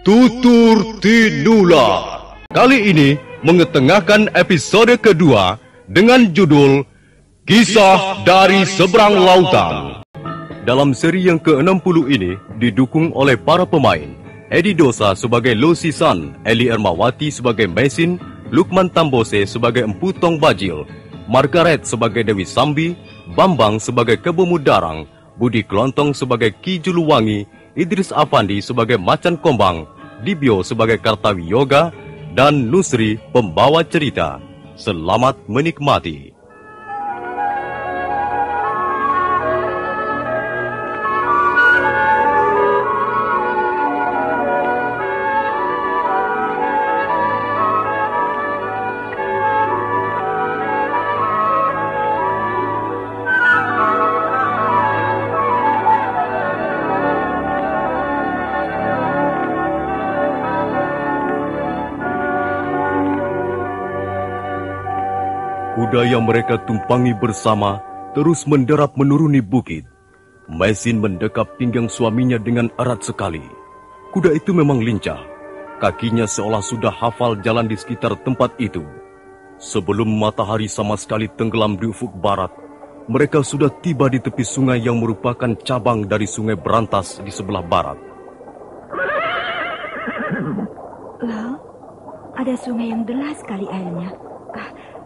Tutur Tinular. Kali ini mengetengahkan episode kedua dengan judul Kisah dari Seberang Lautan. Dalam seri yang ke-60 ini didukung oleh para pemain Edi Dosa sebagai Lo Sisan, Eli Ermawati sebagai Mesin, Lukman Tambose sebagai Empu Tong Bajil, Margaret sebagai Dewi Sambi, Bambang sebagai Kebo Mudarang, Budi Klontong sebagai Ki Juluwangi, Idris Afandi sebagai Macan Kombang, Dibyo sebagai Kartawi Yoga, dan Nusri pembawa cerita. Selamat menikmati. Kuda yang mereka tumpangi bersama terus menderap menuruni bukit. Mesin mendekap pinggang suaminya dengan erat sekali. Kuda itu memang lincah. Kakinya seolah sudah hafal jalan di sekitar tempat itu. Sebelum matahari sama sekali tenggelam di ufuk barat, mereka sudah tiba di tepi sungai yang merupakan cabang dari Sungai Berantas di sebelah barat. Loh, ada sungai yang deras sekali airnya.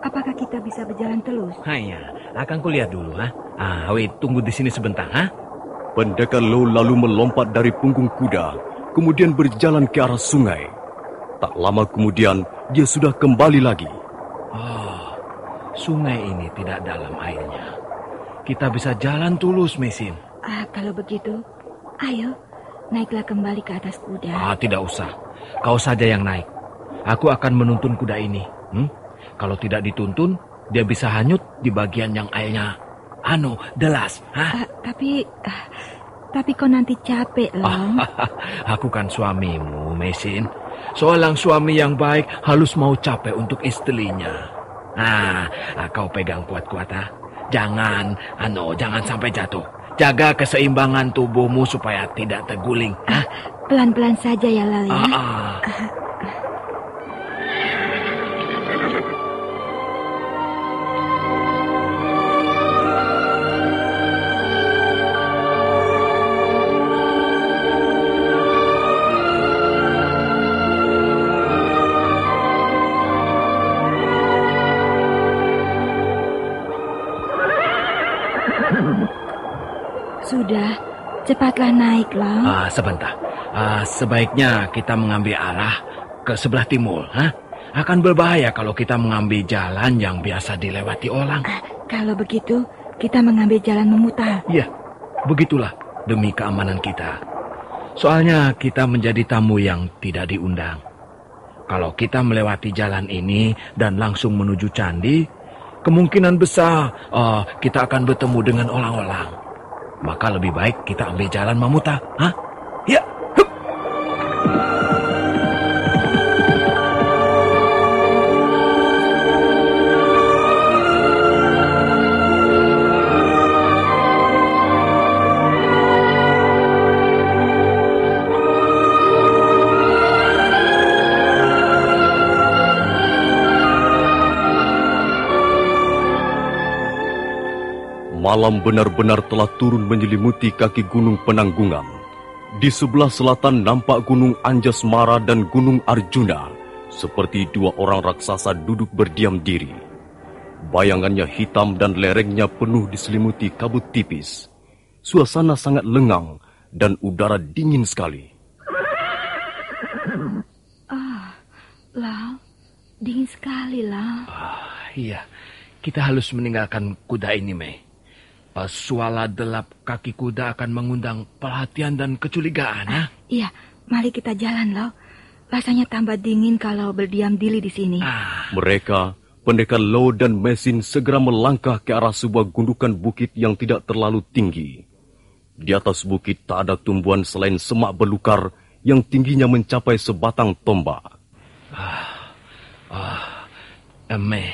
Apakah kita bisa berjalan terus? Hanya, akan kulihat dulu, ha? Wait, tunggu di sini sebentar, ha? Pendekar Lo lalu melompat dari punggung kuda, kemudian berjalan ke arah sungai. Tak lama kemudian, dia sudah kembali lagi. Oh, sungai ini tidak dalam airnya. Kita bisa jalan tulus, Mesin. Kalau begitu, ayo, naiklah kembali ke atas kuda. Tidak usah. Kau saja yang naik. Aku akan menuntun kuda ini. Kalau tidak dituntun, dia bisa hanyut di bagian yang airnya deras. Tapi kau nanti capek loh. Aku kan suamimu, Mesin. Seorang suami yang baik harus mau capek untuk istrinya. Kau pegang kuat-kuat, ha? Jangan sampai jatuh. Jaga keseimbangan tubuhmu supaya tidak terguling. Pelan-pelan saja ya, Lal, ya. Sudah, cepatlah naiklah. Sebentar. Sebaiknya kita mengambil arah ke sebelah timur. Akan berbahaya kalau kita mengambil jalan yang biasa dilewati orang. Kalau begitu, kita mengambil jalan memutar. Iya, begitulah demi keamanan kita. Soalnya kita menjadi tamu yang tidak diundang. Kalau kita melewati jalan ini dan langsung menuju candi, kemungkinan besar kita akan bertemu dengan orang-orang. Maka lebih baik kita ambil jalan memutar. Ya. Hup. Malam benar-benar telah turun menyelimuti kaki Gunung Penanggungan. Di sebelah selatan nampak Gunung Anjasmara dan Gunung Arjuna, seperti dua orang raksasa duduk berdiam diri. Bayangannya hitam dan lerengnya penuh diselimuti kabut tipis. Suasana sangat lengang dan udara dingin sekali. Lau, dingin sekali, Lau. Iya, kita harus meninggalkan kuda ini, Mei. Suara delap kaki kuda akan mengundang perhatian dan kecurigaan, ya? Iya, mari kita jalan, Lau. Rasanya tambah dingin kalau berdiam diri di sini. Mereka, pendekar Lo dan Mesin segera melangkah ke arah sebuah gundukan bukit yang tidak terlalu tinggi. Di atas bukit tak ada tumbuhan selain semak belukar yang tingginya mencapai sebatang tombak. Mei,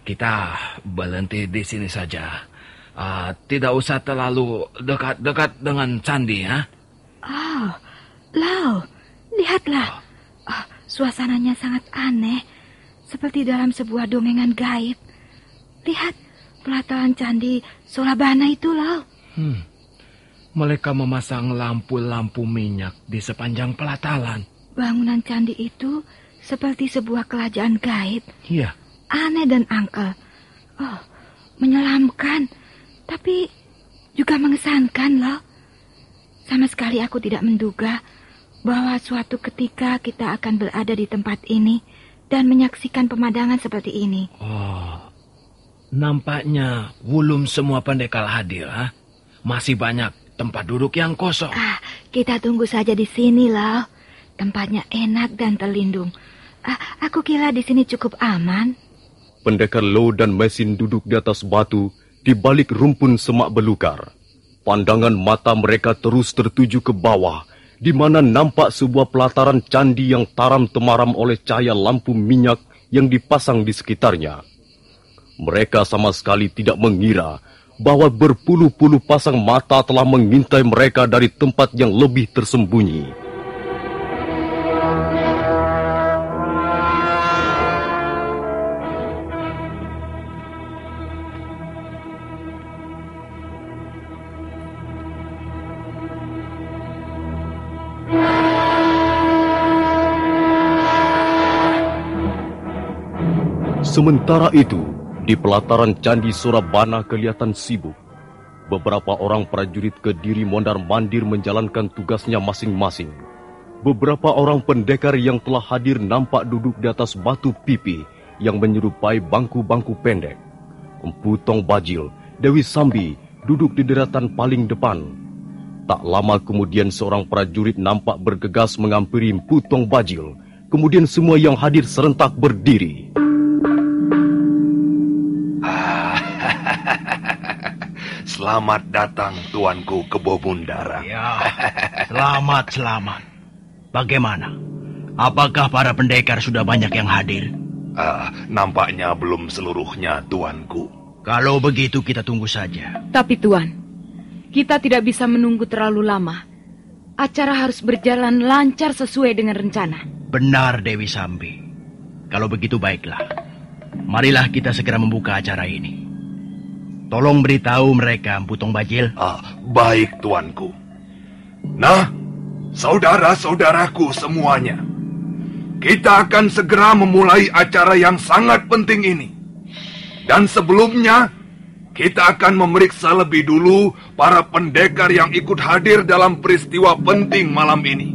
kita berhenti di sini saja. Tidak usah terlalu dekat-dekat dengan candi, ya? Lau, Lihatlah, suasananya sangat aneh, seperti dalam sebuah dongengan gaib. Lihat, pelataran candi Surabana itu, Lau. Mereka memasang lampu-lampu minyak di sepanjang pelataran. Bangunan candi itu seperti sebuah kerajaan gaib. Iya. Aneh dan angkel. Menyelamkan, tapi juga mengesankan, Lau. Sama sekali aku tidak menduga bahwa suatu ketika kita akan berada di tempat ini dan menyaksikan pemandangan seperti ini. Nampaknya belum semua pendekar hadir, ha? Masih banyak tempat duduk yang kosong. Kita tunggu saja di sini, Lau. Tempatnya enak dan terlindung. Aku kira di sini cukup aman. Pendekar Lo dan Mesin duduk di atas batu di balik rumpun semak belukar. Pandangan mata mereka terus tertuju ke bawah, di mana nampak sebuah pelataran candi yang taram-temaram oleh cahaya lampu minyak yang dipasang di sekitarnya. Mereka sama sekali tidak mengira bahwa berpuluh-puluh pasang mata telah mengintai mereka dari tempat yang lebih tersembunyi. Sementara itu, di pelataran Candi Surabana kelihatan sibuk. Beberapa orang prajurit Kediri mondar-mandir menjalankan tugasnya masing-masing. Beberapa orang pendekar yang telah hadir nampak duduk di atas batu pipi yang menyerupai bangku-bangku pendek. Empu Tong Bajil, Dewi Sambi duduk di deretan paling depan. Tak lama kemudian seorang prajurit nampak bergegas menghampiri Empu Tong Bajil. Kemudian semua yang hadir serentak berdiri. Selamat datang, tuanku Kebo Bundara. Ya, selamat. Bagaimana? Apakah para pendekar sudah banyak yang hadir? Nampaknya belum seluruhnya, tuanku. Kalau begitu kita tunggu saja. Tapi tuan, kita tidak bisa menunggu terlalu lama. Acara harus berjalan lancar sesuai dengan rencana. Benar, Dewi Sambi. Kalau begitu baiklah. Marilah kita segera membuka acara ini. Tolong beritahu mereka, Empu Tong Bajil. Baik, tuanku. Nah, saudara-saudaraku semuanya, kita akan segera memulai acara yang sangat penting ini. Dan sebelumnya, kita akan memeriksa lebih dulu para pendekar yang ikut hadir dalam peristiwa penting malam ini.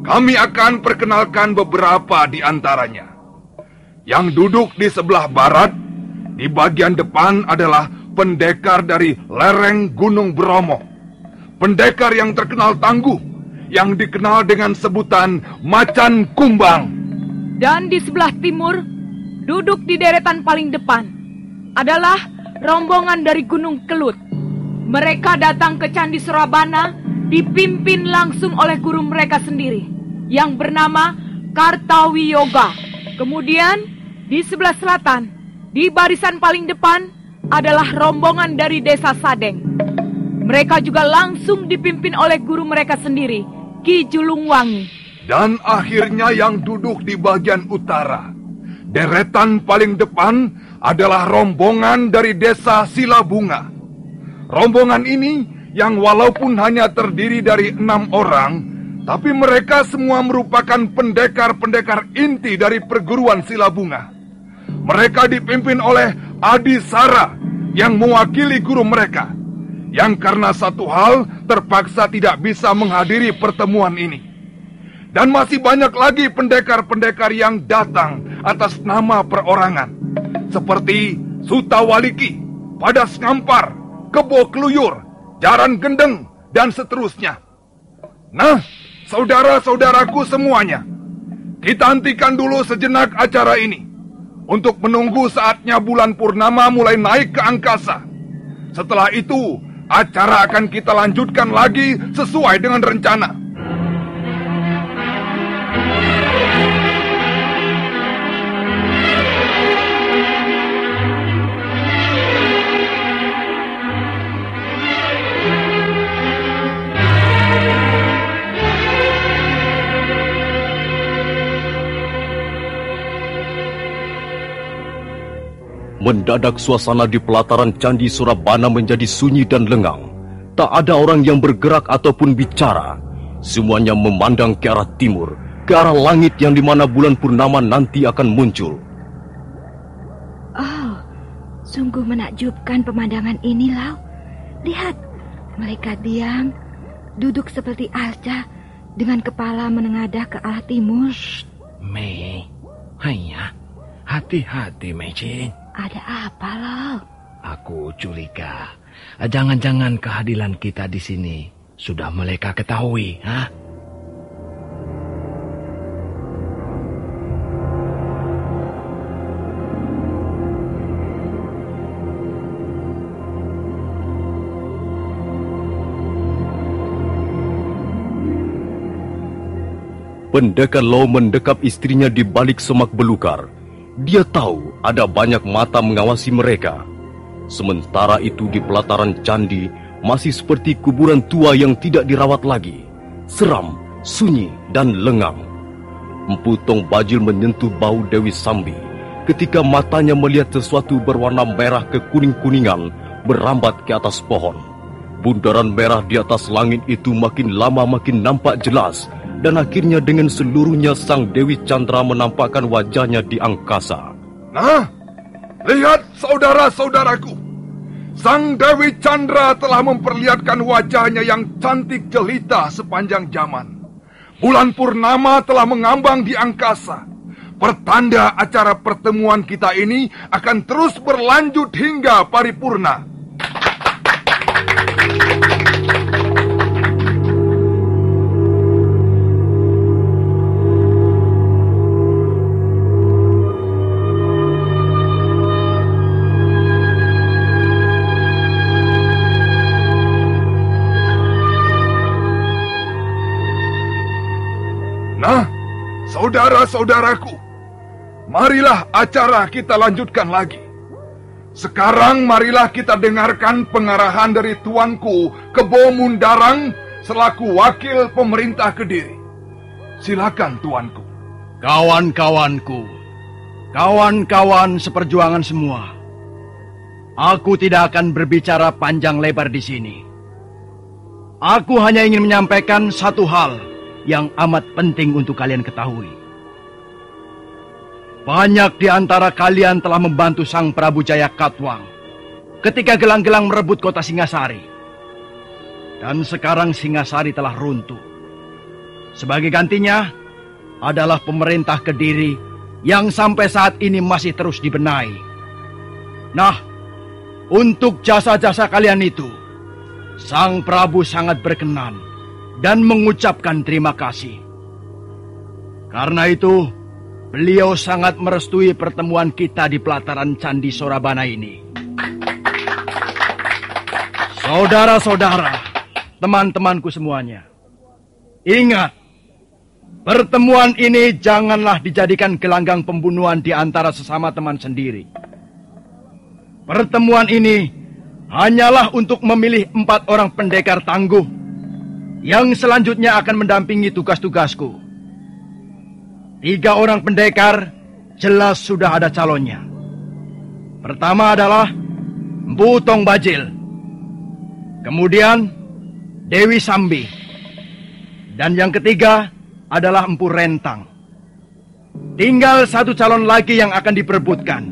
Kami akan perkenalkan beberapa di antaranya. Yang duduk di sebelah barat, di bagian depan adalah pendekar dari lereng Gunung Bromo. Pendekar yang terkenal tangguh, yang dikenal dengan sebutan Macan Kumbang. Dan di sebelah timur, duduk di deretan paling depan, adalah rombongan dari Gunung Kelut. Mereka datang ke Candi Surabana, dipimpin langsung oleh guru mereka sendiri, yang bernama Kartawiyoga. Kemudian, di sebelah selatan, di barisan paling depan adalah rombongan dari Desa Sadeng. Mereka juga langsung dipimpin oleh guru mereka sendiri, Ki Julungwangi. Dan akhirnya yang duduk di bagian utara, deretan paling depan adalah rombongan dari Desa Silabunga. Rombongan ini yang walaupun hanya terdiri dari 6 orang, tapi mereka semua merupakan pendekar-pendekar inti dari perguruan Silabunga. Mereka dipimpin oleh Adi Sara yang mewakili guru mereka, yang karena satu hal terpaksa tidak bisa menghadiri pertemuan ini. Dan masih banyak lagi pendekar-pendekar yang datang atas nama perorangan, seperti Sutawaliki, Padas Ngampar, Kebo Keluyur, Jaran Gendeng, dan seterusnya. Nah, saudara-saudaraku semuanya, kita hentikan dulu sejenak acara ini untuk menunggu saatnya bulan purnama mulai naik ke angkasa. Setelah itu, acara akan kita lanjutkan lagi sesuai dengan rencana. Mendadak suasana di pelataran Candi Surabana menjadi sunyi dan lengang. Tak ada orang yang bergerak ataupun bicara. Semuanya memandang ke arah timur, ke arah langit yang dimana bulan purnama nanti akan muncul. Oh, sungguh menakjubkan pemandangan ini, Lau. Lihat, mereka diam, duduk seperti arca, dengan kepala menengadah ke arah timur. Mei, hanya hati-hati, Mei. Ada apa, Lau? Aku curiga, jangan-jangan kehadiran kita di sini sudah mereka ketahui, ha? Pendekar Lau mendekap istrinya di balik semak belukar. Dia tahu ada banyak mata mengawasi mereka. Sementara itu di pelataran candi masih seperti kuburan tua yang tidak dirawat lagi. Seram, sunyi, dan lengang. Empu Tong Bajil menyentuh bau Dewi Sambi ketika matanya melihat sesuatu berwarna merah kekuning-kuningan berambat ke atas pohon. Bundaran merah di atas langit itu makin lama makin nampak jelas. Dan akhirnya dengan seluruhnya Sang Dewi Chandra menampakkan wajahnya di angkasa. Nah, lihat saudara-saudaraku. Sang Dewi Chandra telah memperlihatkan wajahnya yang cantik jelita sepanjang zaman. Bulan purnama telah mengambang di angkasa. Pertanda acara pertemuan kita ini akan terus berlanjut hingga paripurna. Nah, saudara-saudaraku, marilah acara kita lanjutkan lagi. Sekarang marilah kita dengarkan pengarahan dari Tuanku Kebo Mundarang selaku wakil pemerintah Kediri. Silakan Tuanku. Kawan-kawanku, kawan-kawan seperjuangan semua. Aku tidak akan berbicara panjang lebar di sini. Aku hanya ingin menyampaikan satu hal yang amat penting untuk kalian ketahui. Banyak di antara kalian telah membantu Sang Prabu Jaya Katwang ketika gelang-gelang merebut kota Singasari. Dan sekarang Singasari telah runtuh. Sebagai gantinya adalah pemerintah Kediri yang sampai saat ini masih terus dibenahi. Nah, untuk jasa-jasa kalian itu, Sang Prabu sangat berkenan dan mengucapkan terima kasih. Karena itu, beliau sangat merestui pertemuan kita di pelataran Candi Surabana ini. Saudara-saudara, teman-temanku semuanya, ingat, pertemuan ini janganlah dijadikan gelanggang pembunuhan di antara sesama teman sendiri. Pertemuan ini hanyalah untuk memilih 4 orang pendekar tangguh yang selanjutnya akan mendampingi tugas-tugasku. 3 orang pendekar jelas sudah ada calonnya. Pertama adalah Empu Tong Bajil, kemudian Dewi Sambi, dan yang ketiga adalah Empu Rentang. Tinggal 1 calon lagi yang akan diperebutkan.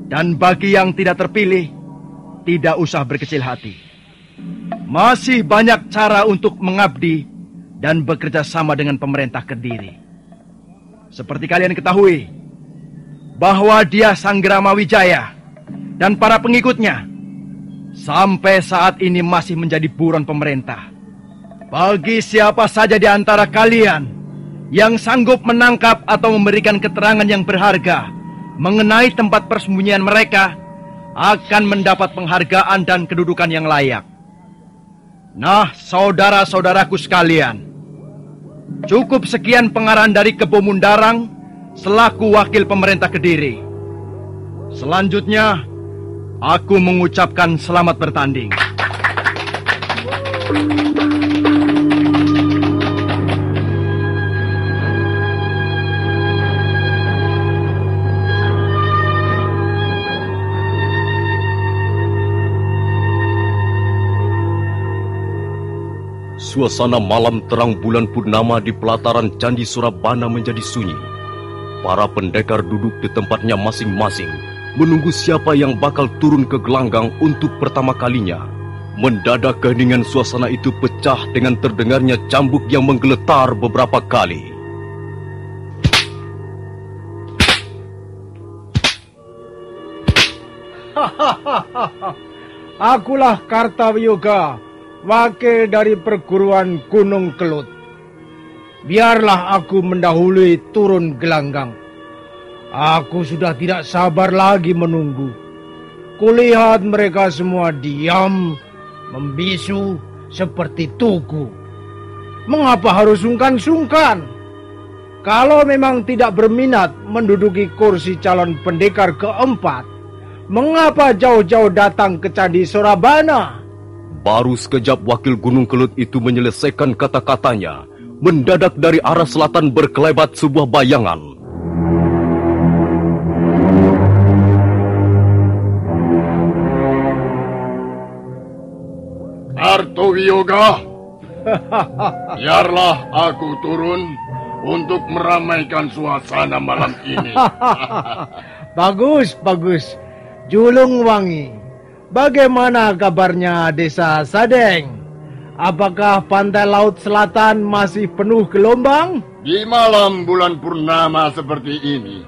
Dan bagi yang tidak terpilih, tidak usah berkecil hati. Masih banyak cara untuk mengabdi dan bekerja sama dengan pemerintah Kediri. Seperti kalian ketahui, bahwa dia Sanggrama Wijaya dan para pengikutnya sampai saat ini masih menjadi buron pemerintah. Bagi siapa saja di antara kalian yang sanggup menangkap atau memberikan keterangan yang berharga mengenai tempat persembunyian mereka, akan mendapat penghargaan dan kedudukan yang layak. Nah, saudara-saudaraku sekalian, cukup sekian pengarahan dari Kebo Mundarang selaku wakil pemerintah Kediri. Selanjutnya, aku mengucapkan selamat bertanding. suasana malam terang bulan purnama di pelataran Candi Surabana menjadi sunyi. Para pendekar duduk di tempatnya masing-masing, menunggu siapa yang bakal turun ke gelanggang untuk pertama kalinya. Mendadak keheningan suasana itu pecah dengan terdengarnya cambuk yang menggeletar beberapa kali. Akulah Kartawiyoga, wakil dari perguruan Gunung Kelut. Biarlah aku mendahului turun gelanggang. Aku sudah tidak sabar lagi menunggu. Kulihat mereka semua diam, membisu seperti tugu. Mengapa harus sungkan-sungkan? Kalau memang tidak berminat menduduki kursi calon pendekar keempat, mengapa jauh-jauh datang ke Candi Surabana? Baru sekejap wakil Gunung Kelut itu menyelesaikan kata-katanya, mendadak dari arah selatan berkelebat sebuah bayangan. Kartawiyoga, biarlah aku turun untuk meramaikan suasana malam ini. Bagus, bagus. Julung Wangi, bagaimana kabarnya desa Sadeng? Apakah pantai laut selatan masih penuh gelombang? Di malam bulan purnama seperti ini,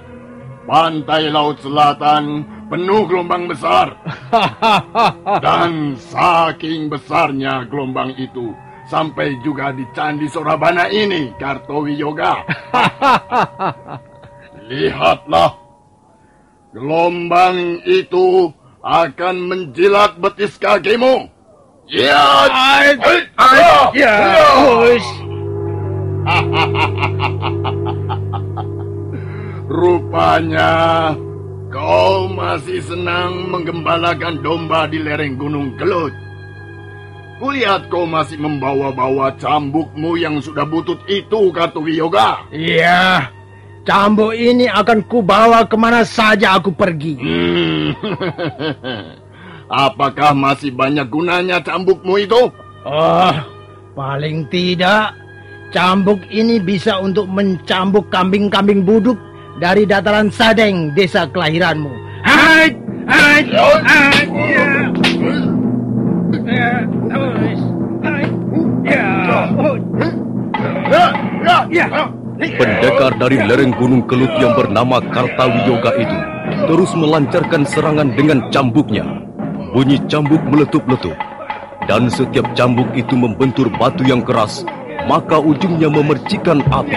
pantai laut selatan penuh gelombang besar. Dan saking besarnya gelombang itu, sampai juga di Candi Surabana ini, Kartawiyoga. Lihatlah. Gelombang itu akan menjilat betis kakimu. Ya, rupanya kau masih senang menggembalakan domba di lereng Gunung Kelut. Kulihat kau masih membawa-bawa cambukmu yang sudah butut itu, Kartawiyoga. Iya. Cambuk ini akan kubawa kemana saja aku pergi. Apakah masih banyak gunanya cambukmu itu? Oh, paling tidak cambuk ini bisa untuk mencambuk kambing-kambing buduk dari dataran Sadeng, desa kelahiranmu. Hai, hai, Pendekar dari lereng Gunung Kelut yang bernama Kartawiyoga itu terus melancarkan serangan dengan cambuknya. Bunyi cambuk meletup-letup, dan setiap cambuk itu membentur batu yang keras, maka ujungnya memercikan api.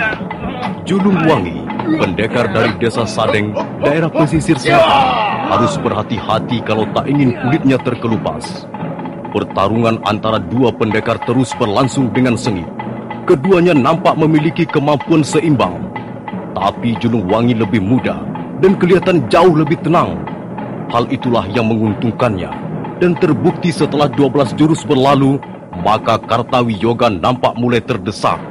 Julung Wangi, pendekar dari desa Sadeng, daerah pesisir selatan, harus berhati-hati kalau tak ingin kulitnya terkelupas. Pertarungan antara dua pendekar terus berlangsung dengan sengit. Keduanya nampak memiliki kemampuan seimbang. Tapi Julung Wangi lebih muda dan kelihatan jauh lebih tenang. Hal itulah yang menguntungkannya. Dan terbukti setelah 12 jurus berlalu, maka Kartawiyoga nampak mulai terdesak.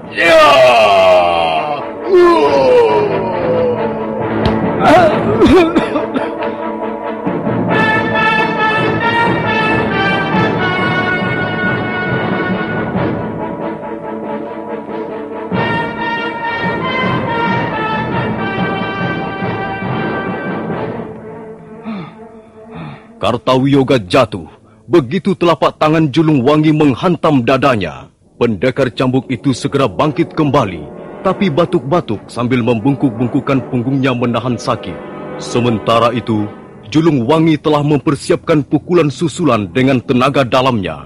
Kartawiyoga jatuh. Begitu telapak tangan Julung Wangi menghantam dadanya. Pendekar cambuk itu segera bangkit kembali, tapi batuk-batuk sambil membungkuk-bungkukkan punggungnya menahan sakit. Sementara itu, Julung Wangi telah mempersiapkan pukulan susulan dengan tenaga dalamnya.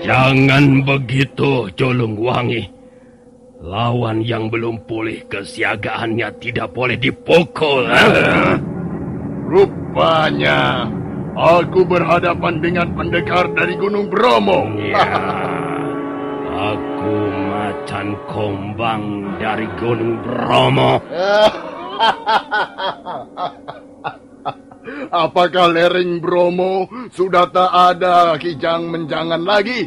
Jangan begitu, Julung Wangi. Lawan yang belum pulih kesiagaannya tidak boleh dipukul. Rupanya aku berhadapan dengan pendekar dari Gunung Bromo. Ya, aku Macan Kombang dari Gunung Bromo. Apakah lereng Bromo sudah tak ada kijang-menjangan lagi?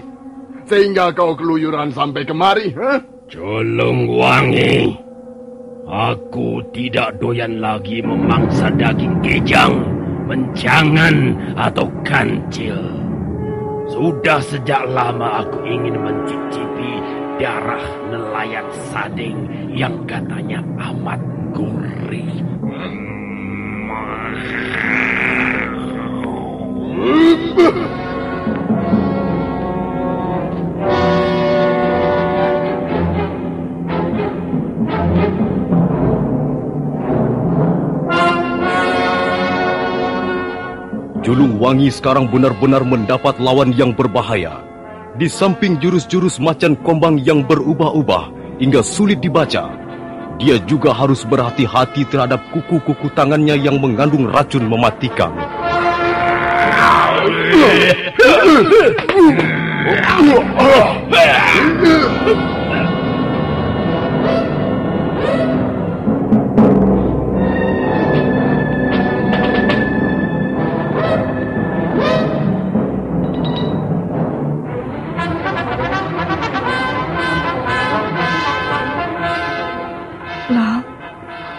Sehingga kau keluyuran sampai kemari, Jolongwangi, aku tidak doyan lagi memangsa daging kijang, menjangan atau kancil. Sudah sejak lama aku ingin mencicipi darah nelayan Sading yang katanya amat gurih. Jolongwangi sekarang benar-benar mendapat lawan yang berbahaya. Di samping jurus-jurus macan kombang yang berubah-ubah hingga sulit dibaca, dia juga harus berhati-hati terhadap kuku-kuku tangannya yang mengandung racun mematikan.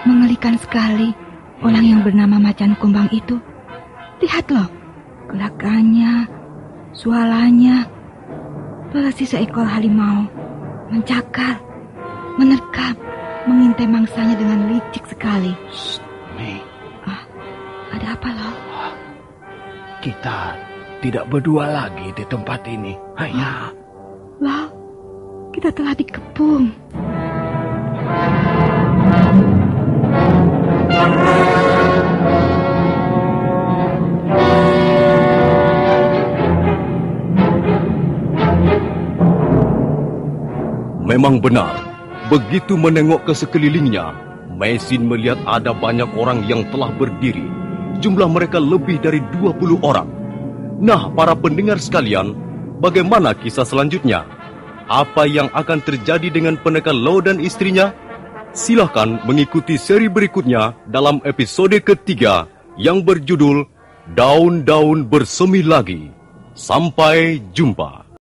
Mengerikan sekali orang yang bernama Macan Kumbang itu. Lihat loh, gerakannya, suaranya, persis seekor harimau, mencakar, menerkam, mengintai mangsanya dengan licik sekali. Shh, Mei. Ada apa loh? Kita tidak berdua lagi di tempat ini. Hanya. Loh, kita telah dikepung. Memang benar, begitu menengok ke sekelilingnya, Meisin melihat ada banyak orang yang telah berdiri. Jumlah mereka lebih dari 20 orang. Nah, para pendengar sekalian, bagaimana kisah selanjutnya? Apa yang akan terjadi dengan pendekar Lo dan istrinya? Silahkan mengikuti seri berikutnya dalam episode ketiga yang berjudul Daun-Daun Bersemi Lagi. Sampai jumpa.